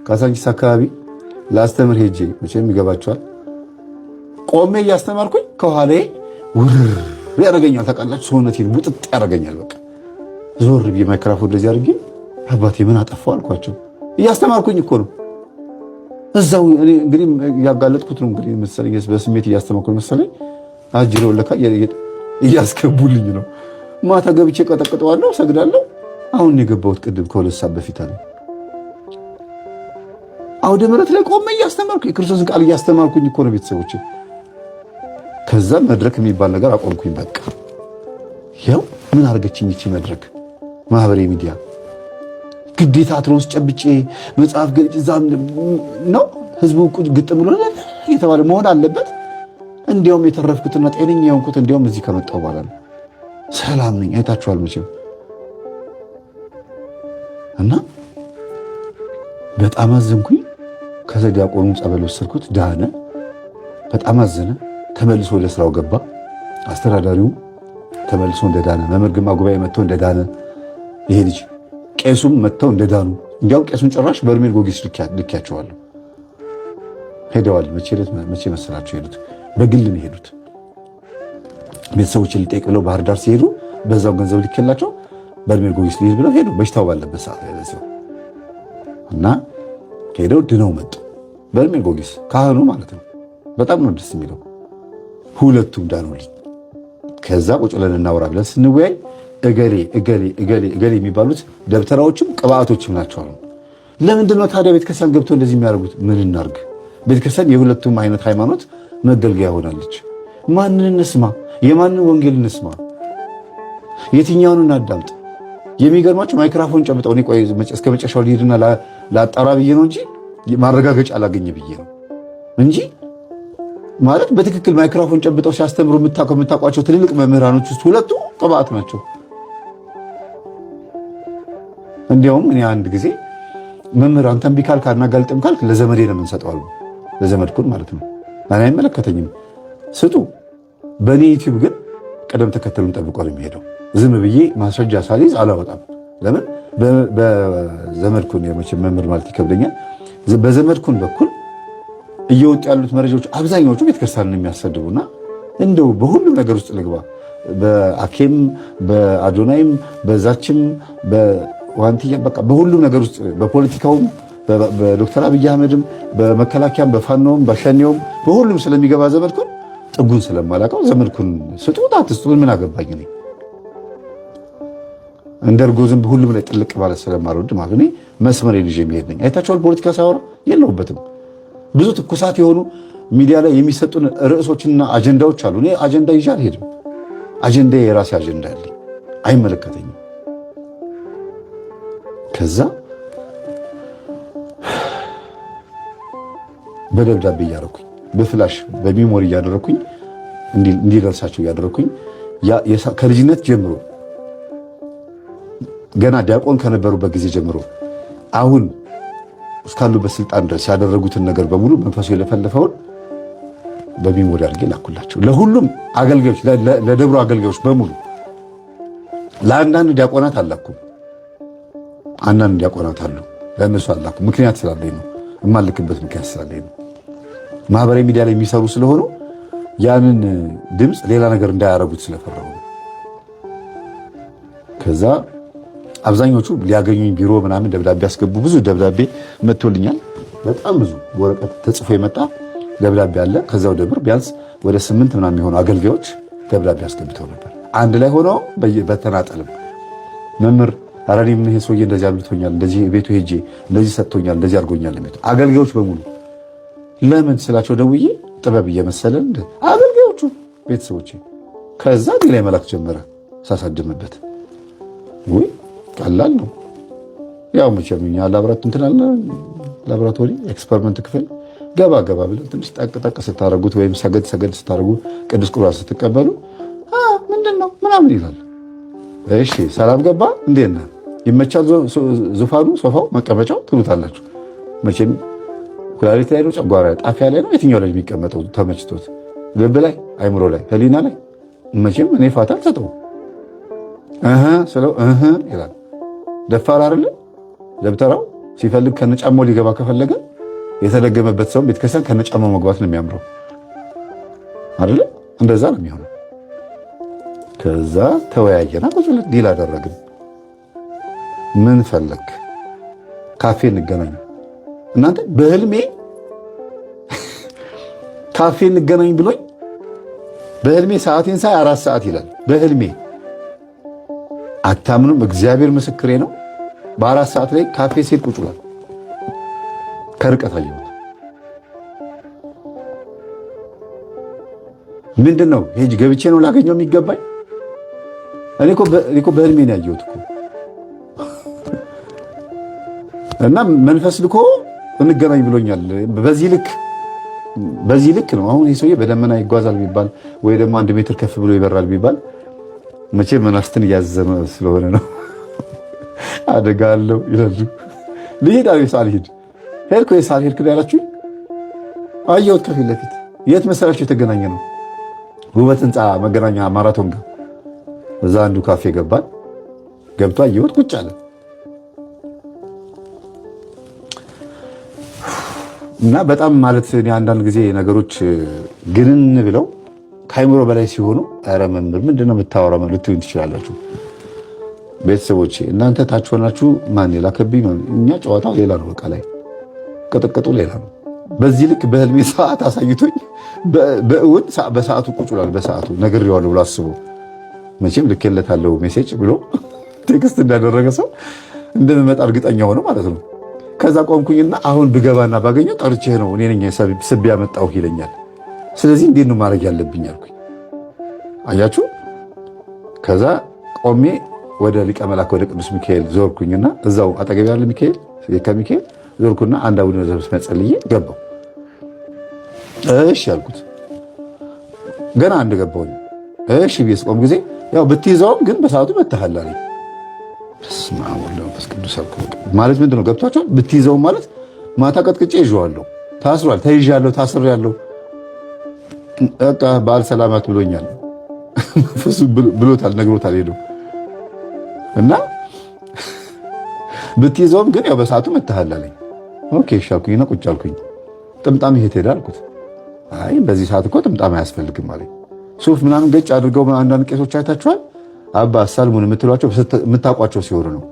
ካሳንቺስ አካባቢ ላስተምር ሄጄ መቼም ይገባቸዋል። ቆሜ እያስተማርኩኝ ከኋላዬ ውርር ያደርገኛል። ታውቃላችሁ ሰውነቴን ቡጥጥ ያደርገኛል። በቃ ዞር ብዬ ማይክራፎን እንደዚህ አድርጌ አባቴ ምን አጠፋው አልኳቸው። እያስተማርኩኝ እኮ ነው። እዛው እኔ እንግዲህ ያጋለጥኩት ነው እንግዲህ መሰለኝ በስሜት እያስተማርኩኝ መሰለኝ አጅሬው ለካ እያስገቡልኝ ነው። ማታ ገብቼ ቀጠቅጠዋለሁ፣ ሰግዳለሁ። አሁን የገባሁት ቅድም ከሁለት ሰዓት በፊት አለ አውደ ምሕረት ላይ ቆሜ እያስተማርኩ የክርስቶስን ቃል እያስተማርኩኝ እኮ ነው ቤተሰቦቼ። ከዛ መድረክ የሚባል ነገር አቆምኩኝ። በቃ ያው ምን አድርገችኝ እቺ መድረክ ማህበራዊ ሚዲያ ግዴታ አትሮንስ ጨብጬ መጽሐፍ ገልጭ ዛም ነው ህዝቡ ግጥም ብሎ የተባለ መሆን አለበት። እንዲያውም የተረፍኩትና ጤነኛ የሆንኩት እንዲያውም እዚህ ከመጣሁ በኋላ ነው። ሰላም ነኝ። አይታችኋል መቼም እና በጣም አዘንኩኝ። ከዛ ዲያቆኑ ጸበል ወሰድኩት፣ ዳነ። በጣም አዘነ። ተመልሶ ወደ ስራው ገባ። አስተዳዳሪው ተመልሶ እንደዳነ፣ መምህር ግርማ ጉባኤ መጥተው እንደዳነ፣ ይሄ ልጅ ቄሱም መጥተው እንደዳኑ። እንዲያው ቄሱን ጭራሽ በርሜል ጎጊስ ልኪያቸዋለሁ። ሄደዋል። መቼ መሰላቸው ሄዱት? በግል ነው ሄዱት። ቤተሰቦችን ሊጠይቅ ብለው ባህር ዳር ሲሄዱ በዛው ገንዘብ ልኬላቸው በርሜል ጎጊስ ሊሄድ ብለው ሄዱ። በሽታው ባለበት ሰዓት ላይ ለዚህ እና ሄደው ድነው መጡ። በርሜል ጎጊስ ካህኑ ማለት ነው። በጣም ነው ደስ የሚለው። ሁለቱም ዳኑልኝ። ከዛ ቁጭ ብለን እናወራ ብለን ስንወያይ እገሌ እገሌ እገሌ እገሌ የሚባሉት ደብተራዎችም ቅባቶችም ናቸው አሉ። ለምንድን ነው ታዲያ ቤተክርስቲያን ገብቶ እንደዚህ የሚያደርጉት? ምን እናርግ? ቤተክርስቲያን የሁለቱም አይነት ሃይማኖት መገልገያ ሆናለች። ማንን እንስማ? የማንን ወንጌል እንስማ? የትኛውን እናዳምጥ? የሚገርማችሁ ማይክራፎን ጨብጠው እኔ ቆይ እስከ መጨረሻው ልሂድና ላጣራ ብዬ ነው እንጂ ማረጋገጫ አላገኘ ብዬ ነው እንጂ ማለት በትክክል ማይክራፎን ጨብጠው ሲያስተምሩ የምታውቋቸው ትልልቅ መምህራኖች ውስጥ ሁለቱ ቅባት ናቸው። እንዲያውም እኔ አንድ ጊዜ መምህር አንተን ቢካል ካናጋልጥም ካልክ ለዘመዴ ነው የምንሰጠው አሉ። ለዘመድኩን ማለት ነው። እኔ አይመለከተኝም ስጡ። በእኔ ዩቲዩብ ግን ቀደም ተከተሉን ጠብቆ ነው የሚሄደው። ዝም ብዬ ማስረጃ ሳልይዝ አላወጣም። ለምን? በዘመድኩን የመቼም መምህር ማለት ይከብደኛል። በዘመድኩን በኩል እየወጡ ያሉት መረጃዎች አብዛኛዎቹ ቤተክርስቲያንን የሚያሰድቡና እንደው በሁሉም ነገር ውስጥ ልግባ፣ በአኬም በአዶናይም በዛችም በዋንትያ በቃ በሁሉም ነገር ውስጥ በፖለቲካውም በዶክተር አብይ አህመድም በመከላከያም በፋኖም በሸኔውም በሁሉም ስለሚገባ ዘመድኩን ጥጉን ስለማላውቀው ዘመድኩን ስጡት አትስጡት ምን አገባኝ እኔ እንደርጎ ዝም ሁሉም ላይ ጥልቅ ማለት ስለማልወድ ማለት እኔ መስመሬን ይዤ የሚሄድ ነኝ። አይታችኋል። ፖለቲካ ሳወራ የለሁበትም። ብዙ ትኩሳት የሆኑ ሚዲያ ላይ የሚሰጡን ርዕሶችና አጀንዳዎች አሉ። እኔ አጀንዳ ይዤ አልሄድም። አጀንዳ የራሴ አጀንዳ አለኝ፣ አይመለከተኝም። ከዛ በደብዳቤ እያደረኩኝ በፍላሽ በሚሞሪ እያደረኩኝ እንዲደርሳቸው እያደረኩኝ ከልጅነት ጀምሮ ገና ዲያቆን ከነበሩበት ጊዜ ጀምሮ አሁን እስካሉበት ስልጣን ድረስ ያደረጉትን ነገር በሙሉ መንፈሱ የለፈለፈውን በሚሞሪ አድርጌ ላኩላቸው። ለሁሉም አገልጋዮች፣ ለደብሩ አገልጋዮች በሙሉ። ለአንዳንድ ዲያቆናት አላኩም። አንዳንድ ዲያቆናት አሉ፣ ለእነሱ አላኩም። ምክንያት ስላለኝ ነው፣ የማልክበት ምክንያት ስላለኝ ነው። ማህበራዊ ሚዲያ ላይ የሚሰሩ ስለሆኑ ያንን ድምፅ ሌላ ነገር እንዳያረጉት ስለፈራሁ ነው። ከዛ አብዛኞቹ ሊያገኙኝ ቢሮ ምናምን ደብዳቤ ያስገቡ። ብዙ ደብዳቤ መጥቶልኛል። በጣም ብዙ ወረቀት ተጽፎ የመጣ ደብዳቤ አለ። ከዛው ደብር ቢያንስ ወደ 8 ምናምን የሚሆኑ አገልጋዮች ደብዳቤ አስገብተው ነበር። አንድ ላይ ሆነው በተናጠልም መምህር ኧረ እኔ ምን ይሄ ሰውዬ እንደዚህ አብልቶኛል፣ እንደዚህ ቤቱ ሄጄ እንደዚህ ሰጥቶኛል፣ እንደዚህ አድርጎኛል የሚሉ አገልጋዮች በሙሉ ለምን ስላቸው ደውዬ ጥበብ እየመሰለን አገልጋዮቹ ቤተሰቦቼ ከዛ ሌላ መላክ ጀመረ ሳሳድምበት። ወይ ቀላል ነው። ያው መቼም እኛ ላብራቶሪ ኤክስፐሪመንት ክፍል ገባ ብለን ትንሽ ጠቅ ስታረጉት ወይም ሰገድ ስታረጉ ቅዱስ ቁርባን ስትቀበሉ ምንድነው ምናምን ይላል። እሺ ሰላም ገባ እንዴት ነህ ይመቻል ዙፋኑ ሶፋው መቀመጫው ትሉታላችሁ። መቼም ኩላሊት ላይ ነው ጨጓራ ጣፊያ ላይ ነው የትኛው ላይ የሚቀመጠው ተመችቶት ልብ ላይ አይምሮ ላይ ህሊና ላይ መቼም እኔ ፋታ አልሰጠውም። ስለው ይላል። ደፋር አይደለ ደብተራው ሲፈልግ ከነጫማው ሊገባ ከፈለገ የተደገመበት ሰው ቤተክርስቲያን ከነጫማው መግባት ነው የሚያምረው አይደለ? እንደዛ ነው የሚሆነው። ከዛ ተወያየና ቁጭ ብለን ዲል አደረግን። ምን ፈለግ? ካፌ እንገናኝ። እናንተ በህልሜ ካፌ እንገናኝ ብሎኝ በህልሜ ሰዓቴን ሳይ 4 ሰዓት ይላል። በህልሜ አታምኑም? እግዚአብሔር ምስክሬ ነው። በ4 ሰዓት ላይ ካፌ ሴት ቁጭ ብሏል። ከርቀት አየሁት። ምንድን ነው ሄጅ ገብቼ ነው ላገኘው የሚገባኝ? እኔ እኮ በህልሜ ነው ያየሁት እኮ። እና መንፈስ ልኮ እንገናኝ ብሎኛል። በዚህ ልክ ነው። አሁን ይህ ሰውዬ በደመና ይጓዛል ቢባል ወይ ደግሞ 1 ሜትር ከፍ ብሎ ይበራል ቢባል መቼም መናፍስትን እያዘዘ ስለሆነ ነው። አደጋ አለው ይላሉ። ልሂድ አለ ሳልሄድ ሄድኩ። ሳልሄድ ያላችሁ አየሁት ከፊት ለፊት። የት መሰላችሁ የተገናኘ ነው? ውበት ህንፃ መገናኛ ማራቶን ጋር እዛ አንዱ ካፌ ገባን። ገብቶ አየሁት ቁጭ አለ እና በጣም ማለት እኔ አንዳንድ ጊዜ ነገሮች ግንን ብለው ከአይምሮ በላይ ሲሆኑ ኧረ መምህር ምንድነው የምታወራው ልትሉኝ ትችላላችሁ። ቤተሰቦቼ እናንተ ታች ሆናችሁ ማን የላከብኝ ነው። እኛ ጨዋታው ሌላ ነው፣ በቃ ላይ ቅጥቅጡ ሌላ ነው። በዚህ ልክ በህልሜ ሰዓት አሳይቶኝ በእውን በሰዓቱ ቁጭ ብሏል። በሰዓቱ ነግሬዋለሁ ብሎ አስቦ መቼም ልኬለታለሁ ሜሴጅ ብሎ ቴክስት እንዳደረገ ሰው እንደምመጣ እርግጠኛ ሆነ ማለት ነው። ከዛ ቆምኩኝና አሁን ብገባና ባገኘው ጠርቼህ ነው እኔ ነኝ ስቤ ያመጣሁህ ይለኛል። ስለዚህ እንዴት ነው ማድረግ ያለብኝ አልኩኝ። አያችሁ። ከዛ ቆሜ ወደ ሊቀ መላእክት ወደ ቅዱስ ሚካኤል ዞርኩኝና እዛው አጠገብ ያለ ሚካኤል ከሚካኤል ዞርኩና አንድ አቡነ ዘበሰማያት ጸልዬ ገባሁ። እሺ ያልኩት ገና አንድ ገባሁኝ። እሺ ብዬ ስቆም ጊዜ ያው ብትይዘውም ግን በሰዓቱ መተሃል አለኝ። በስመ አብ ወወልድ ወመንፈስ ቅዱስ ማለት ምንድን ነው ገብቷቸዋል? ብትይዘውም ማለት ማታ ቀጥቅጬ ይዤዋለሁ። ታስሯል፣ ተይዣለሁ፣ ታስሬያለሁ። በቃ በዓል ሰላማት ብሎኛል። መንፈሱ ብሎታል፣ ነግሮታል ሄዶ እና ብትይዘውም ግን ያው በሰዓቱ መተሃል አለኝ። ኦኬ እሺ አልኩኝና ቁጭ አልኩኝ። ጥምጣም ይሄት ሄዳ አልኩት። አይ በዚህ ሰዓት እኮ ጥምጣም አያስፈልግም አለኝ። ሱፍ ምናምን ገጭ አድርገው አንዳንድ ቄሶች አይታችኋል። አባ ሳልሙን የምትሏቸው የምታውቋቸው ሲሆኑ ነው።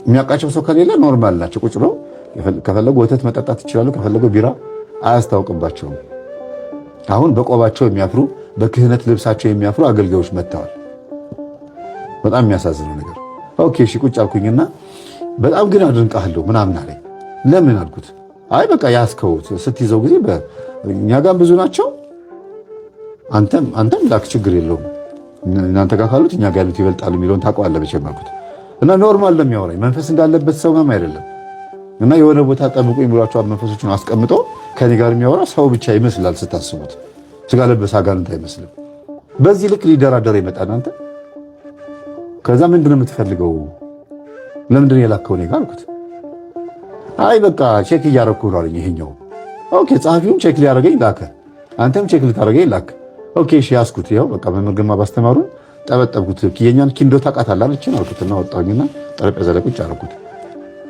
የሚያውቃቸው ሰው ከሌለ ኖርማል ናቸው። ቁጭ ብለው ከፈለጉ ወተት መጠጣት ይችላሉ፣ ከፈለጉ ቢራ አያስታውቅባቸውም። አሁን በቆባቸው የሚያፍሩ በክህነት ልብሳቸው የሚያፍሩ አገልጋዮች መጥተዋል። በጣም የሚያሳዝነው ነገር። ኦኬ እሺ ቁጭ አልኩኝና በጣም ግን አድንቃለሁ ምናምን አለኝ። ለምን አልኩት። አይ በቃ ያስከው ስትይዘው ጊዜ እኛ ጋር ብዙ ናቸው፣ አንተም ላክ ችግር የለውም እናንተ ጋር ካሉት እኛ ጋር ያሉት ይበልጣሉ የሚለውን ታውቀዋለህ መቼም አልኩት። እና ኖርማል ለሚያወራኝ መንፈስ እንዳለበት ሰው ምናምን አይደለም። እና የሆነ ቦታ ጠብቁ የሚሏቸው መንፈሶችን አስቀምጦ ከኔ ጋር የሚያወራ ሰው ብቻ ይመስላል ስታስቡት፣ ስጋ ለበሰ አጋንንት አይመስልም። በዚህ ልክ ሊደራደር ይመጣል። አንተ ከዛ ምንድን ነው የምትፈልገው? ለምንድን ነው የላከው እኔ ጋር አልኩት። አይ በቃ ቼክ እያደረኩ ነው አለኝ ይሄኛው። ኦኬ ጸሐፊውም ቼክ ሊያደርገኝ ላከ፣ አንተም ቼክ ልታደርገኝ ላክ። ኦኬ እሺ ያዝኩት። ይኸው በቃ መምህር ግርማ ባስተማሩን ጠበጠብኩት። የኛን ኪንዶ ታውቃታለህ አለችኝ አልኩትና ወጣሁኝና ጠረጴዛ ላይ ቁጭ አደረኩት።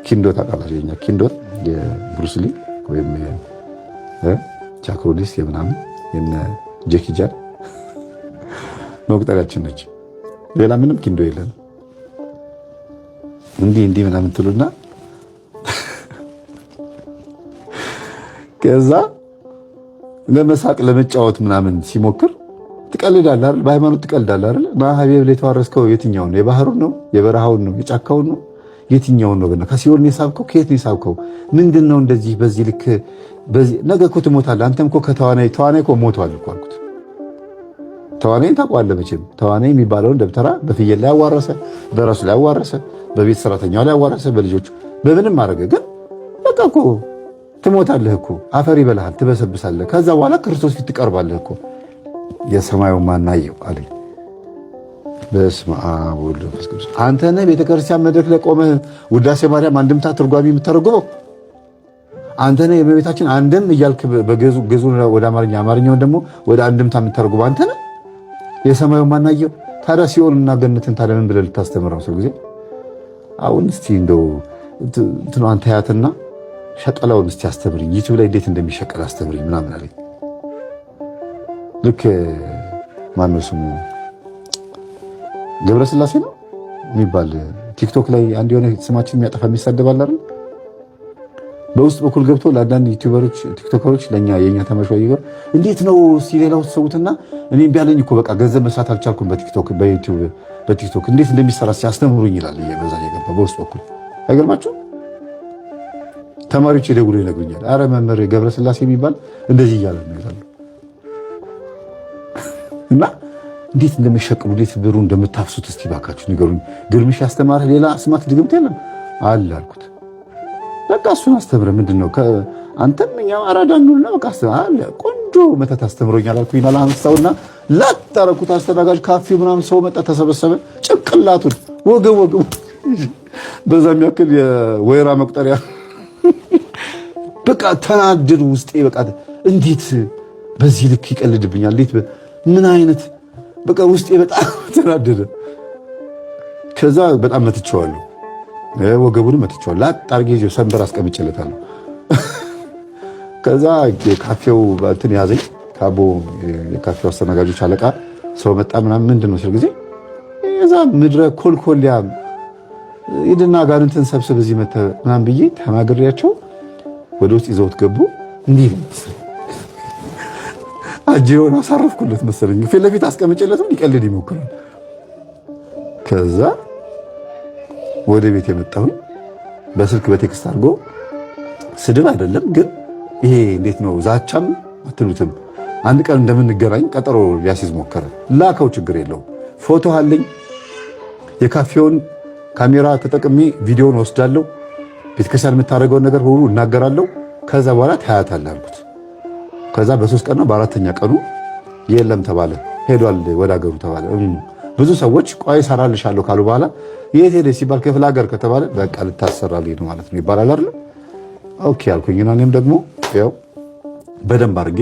ኪንዶ ታውቃለህ? የኛ ኪንዶ የብሩስ ሊ ወይም ቻክሮሊስ የምናምን የነ ጄኪ ቻን መቁጠሪያችን ነች። ሌላ ምንም ኪንዶ የለን። እንዲህ ምናምን ትሉና ከዛ ለመሳቅ ለመጫወት ምናምን ሲሞክር ትቀልዳለህ አይደል? በሃይማኖት ትቀልዳለህ አይደል? ማህቤብ ላይ የተዋረስከው የትኛውን ነው? የባህሩን ነው? የበረሃውን ነው? የጫካውን ነው? የትኛውን ነው? በእና ከሲኦል ነው የሳብከው? ከየት ነው የሳብከው? ምንድነው እንደዚህ በዚህ ልክ በዚህ ነገ እኮ ትሞታለህ። አንተም እኮ ተዋናይ እኮ ሞቷል እኮ አልኩት። ተዋናይን ታውቀዋለህ መቼም። ተዋናይ የሚባለውን ደብተራ በፍየል ላይ አዋረሰ፣ በራሱ ላይ አዋረሰ፣ በቤት ሰራተኛው ላይ አዋረሰ፣ በልጆቹ በምንም አደረገ። ግን በቃ እኮ ትሞታለህ እኮ አፈር ይበላሃል፣ ትበሰብሳለህ። ከዛ በኋላ ክርስቶስ ፊት ትቀርባለህ እኮ። የሰማዩ ማናየው አለኝ። በስመ አብ ወወልድ ወመንፈስ ቅዱስ። አንተ ነህ ቤተክርስቲያን መድረክ ላይ ቆመህ ውዳሴ ማርያም አንድምታ ትርጓሚ የምታደርገው? አንተ ነህ የእመቤታችን አንድም እያልክ በግዕዙ ወደ አማርኛ አማርኛውን ደግሞ ወደ አንድምታ የምታደርገው አንተ ነህ። የሰማዩ ማናየው። ታዲያ ሲኦልና ገነትን ታዲያ ምን ብለህ ልታስተምረው ሰው ጊዜ? አሁን እስቲ እንደው እንትኗን ታያትና ሸቀላውን እስቲ አስተምሪኝ፣ ዩቲዩብ ላይ እንዴት እንደሚሸቀል አስተምሪኝ ምናምን አለኝ። ልክ ማነው ስሙ ገብረስላሴ ነው የሚባል ቲክቶክ ላይ አንድ የሆነ ስማችን የሚያጠፋ የሚሳደባል አይደል? በውስጥ በኩል ገብቶ ለአንዳንድ ዩቲዩበሮች ቲክቶከሮች ለኛ የኛ ተመሻው ይገር እንዴት ነው እስቲ ሌላው ተሰውትና እኔ ቢያለኝ እኮ በቃ ገንዘብ መስራት አልቻልኩም በቲክቶክ እንዴት እንደሚሰራ ሲያስተምሩኝ ይላል። በዛ የገባ በውስጥ በኩል አይገርማችሁ? ተማሪዎች ይደውሉ ይነግሩኛል። አረ መምህር ገብረስላሴ የሚባል እንደዚህ እያለ ነው ይላሉ። እና እንዴት እንደሚሸቅሉ እንዴት ብሩ እንደምታፍሱት እስቲ ባካችሁ ንገሩኝ። ግርምሽ ያስተማረ ሌላ ስማት ድግምት የለም አለ አልኩት። በቃ እሱን አስተምረ ምንድነው አንተም እኛም አራዳኑና በቃ አለ ቆንጆ መተት አስተምሮኛል አልኩኝ። አላንሳውና ላጣረኩት አስተናጋጅ ካፌው ምናምን ሰው መጣ ተሰበሰበ። ጭቅላቱን ወገብ በዛ የሚያክል የወይራ መቁጠሪያ በቃ ተናደዱ ውስጤ። በቃ እንዴት በዚህ ልክ ይቀልድብኛል? እንዴት ምን አይነት በቃ ውስጤ በጣም ተናደደ። ከዛ በጣም መትቼዋለሁ፣ ወገቡንም መትቼዋለሁ። ላጣርጌ ሰንበር አስቀምጬለታለሁ። ከዛ ካፌው እንትን ያዘኝ። ካቦ የካፌው አስተናጋጆች አለቃ ሰው መጣ ምናምን ምንድን ነው ሲል ጊዜ እዛ ምድረ ኮልኮሊያ ሂድና ጋርንትን ሰብስብ እዚህ መተህ ምናምን ብዬ ተናግሬያቸው ወደ ውስጥ ይዘውት ገቡ። እንዲህ ነው አጂውን አሳረፍኩለት መሰለኝ። ፊት ለፊት አስቀምጬለትም ሊቀልድ ይሞክራል። ከዛ ወደ ቤት የመጣሁኝ በስልክ በቴክስት አድርጎ ስድብ አይደለም ግን ይሄ እንዴት ነው ዛቻም አትሉትም፣ አንድ ቀን እንደምንገናኝ ቀጠሮ ሊያስይዝ ሞከረ። ላከው፣ ችግር የለውም ፎቶ አለኝ፣ የካፌውን ካሜራ ተጠቅሜ ቪዲዮውን ወስዳለሁ፣ ቤተክርስቲያን የምታደርገውን ነገር ሁሉ እናገራለሁ፣ ከዛ በኋላ ታያታለህ አልኩት። ከዛ በ3 ቀን ነው በ4ኛ ቀኑ የለም ተባለ፣ ሄዷል ወደ ሀገሩ ተባለ። ብዙ ሰዎች ቆይ እሰራልሻለሁ ካሉ በኋላ የት ሄደ ሲባል ክፍለ ሀገር ከተባለ በቃ ልታሰራልኝ ነው ማለት ነው ይባላል አይደል? ኦኬ አልኩኝና እኔም ደግሞ ያው በደንብ አድርጌ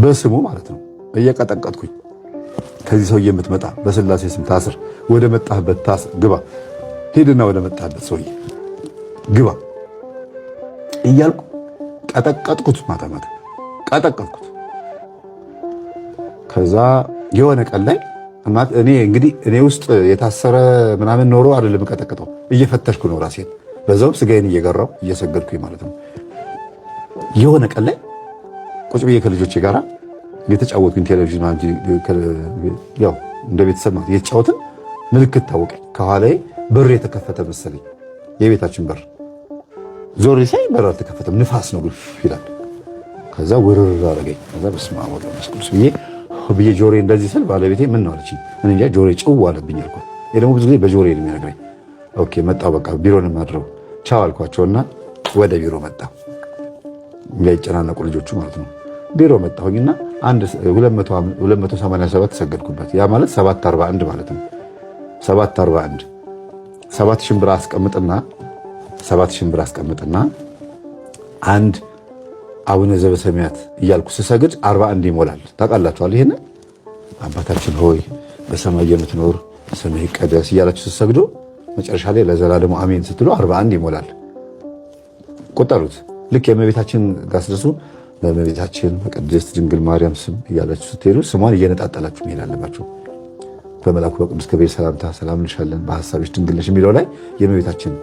በስሙ ማለት ነው እየቀጠቀጥኩኝ ከዚህ ሰውዬ የምትመጣ በስላሴ ስም ታስር፣ ወደ መጣህበት ታስር ግባ፣ ሄድና ወደ መጣህበት ሰውዬ ግባ እያልኩ ቀጠቀጥኩት። ማታ ማታ ቀጠቀጥኩት። ከዛ የሆነ ቀን ላይ እኔ እንግዲህ እኔ ውስጥ የታሰረ ምናምን ኖሮ አይደለም ቀጠቀጠው፣ እየፈተሽኩ ነው ራሴን፣ በዛው ስጋዬን እየገራው እየሰገድኩኝ ማለት ነው። የሆነ ቀን ላይ ቁጭ ብዬ ከልጆቼ ጋራ የተጫወትኩኝ ቴሌቪዥን ያው እንደ ቤተሰብ ማለት የተጫወትን ምልክት ታወቀኝ። ከኋላዬ በር የተከፈተ መሰለኝ፣ የቤታችን በር። ዞር ሳይ በር አልተከፈተም፣ ንፋስ ነው ግፍ ይላል። ከዛ ውርር አደረገኝ። ከዛ በስመ አብ ወወልድ ወመንፈስ ቅዱስ ብዬ ጆሬ እንደዚህ ስል ባለቤቴ ምን ነው አለችኝ። እኔ እንጃ ጆሬ ጭው አለብኝ አልኳት። ይሄ ደግሞ ብዙ ጊዜ በጆሬ ነው የሚነግረኝ። ኦኬ መጣሁ፣ በቃ ቢሮ ነው የማድረው፣ ቻው አልኳቸውና ወደ ቢሮ መጣሁ። ያይጨናነቁ ልጆቹ ማለት ነው። ቢሮ መጣሁኝና 287 ሰገድኩበት። ያ ማለት 741 ማለት ነው። 741 7000 ብር አስቀምጥና አንድ አቡነ ዘበሰማያት እያልኩ ስሰግድ 41 ይሞላል። ታውቃላችኋል ይሄን? አባታችን ሆይ በሰማይ የምትኖር ስምህ ይቀደስ እያላችሁ ስትሰግዱ መጨረሻ ላይ ለዘላለሙ አሜን ስትሉ 41 ይሞላል። ቁጠሩት። ልክ የእመቤታችን ጋር ስትደርሱ በእመቤታችን በቅድስት ድንግል ማርያም ስም እያላችሁ ስትሄዱ ስሟን እየነጣጠላችሁ መሄድ አለባችሁ። በመልአኩ በቅዱስ ገብርኤል ሰላምታ ሰላም እንልሻለን በሐሳብሽ ድንግል ነሽ የሚለው ላይ የእመቤታችን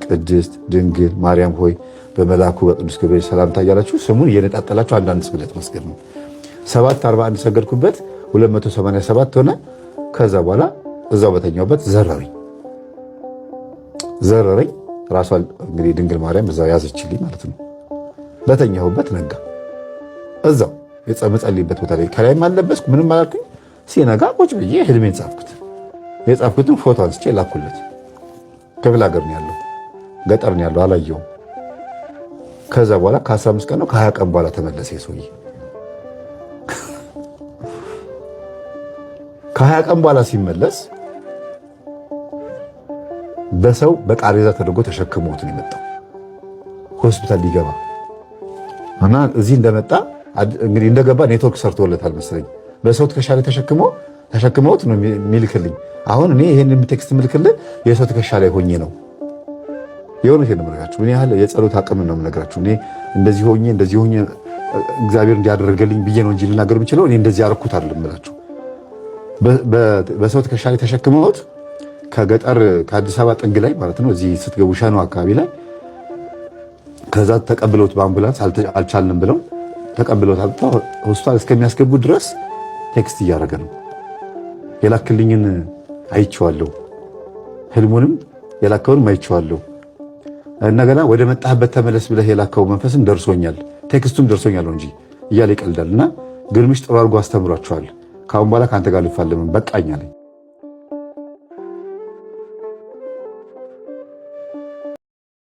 ቅድስት ድንግል ማርያም ሆይ በመልአኩ በቅዱስ ገብርኤል ሰላምታ እያላችሁ ስሙን እየነጣጠላችሁ አንዳንድ ስግደት መስገድ ነው። 741 ሰገድኩበት፣ 287 ሆነ። ከዛ በኋላ እዛው በተኛውበት ዘረረኝ። ራሷ እንግዲህ ድንግል ማርያም እዛው ያዘችልኝ ማለት ነው። በተኛሁበት ነጋ። እዛው የጸመጸልይበት ቦታ ላይ ከላይም አልለበስኩ ምንም አላልኩኝ። ሲነጋ ቁጭ ብዬ ህልሜን ጻፍኩት። የጻፍኩትን ፎቶ አንስቼ ላኩለት። ክፍለ ሀገር ነው ያለው፣ ገጠር ነው ያለው፣ አላየውም። ከዛ በኋላ ከ15 ቀን ነው ከ20 ቀን በኋላ ተመለሰ ሰውዬ። ከ20 ቀን በኋላ ሲመለስ በሰው በቃሬዛ ተደርጎ ተሸክሞት ነው የመጣው ሆስፒታል ሊገባ እና እዚህ እንደመጣ እንግዲህ እንደገባ ኔትወርክ ሰርቶለታል መሰለኝ። በሰው ትከሻ ላይ ተሸክመውት ነው የሚልክልኝ። አሁን እኔ ይሄንን ቴክስት ምልክልህ የሰው ትከሻ ላይ ሆኜ ነው። የእውነቴን ነው የምነግራችሁ። ምን ያህል የጸሎት አቅም ነው የምነግራችሁ። እኔ እንደዚህ ሆኜ እግዚአብሔር እንዲያደርገልኝ ብዬ ነው እንጂ ልናገር የምችለው እኔ እንደዚህ አደረኩት አይደለም እምላችሁ። በሰው ትከሻ ላይ ተሸክመውት ከገጠር ከአዲስ አበባ ጥግ ላይ ማለት ነው እዚህ ስትገቡ ሸኖ አካባቢ ላይ ከዛ ተቀብለውት በአምቡላንስ አልቻልንም ብለው ተቀብለውት አጥተው ሆስፒታል እስከሚያስገቡ ድረስ ቴክስት እያደረገ ነው። የላክልኝን አይቼዋለሁ፣ ህልሙንም የላከውንም አይቼዋለሁ። እንደገና ወደ መጣህበት ተመለስ ብለህ የላከው መንፈስም ደርሶኛል፣ ቴክስቱም ደርሶኛል እንጂ እያለ ይቀልዳል። እና ግርምሽ ጥሩ አድርጎ አስተምሯቸዋል። ካሁን በኋላ ከአንተ ጋር ልፋለምን በቃኝ አለኝ።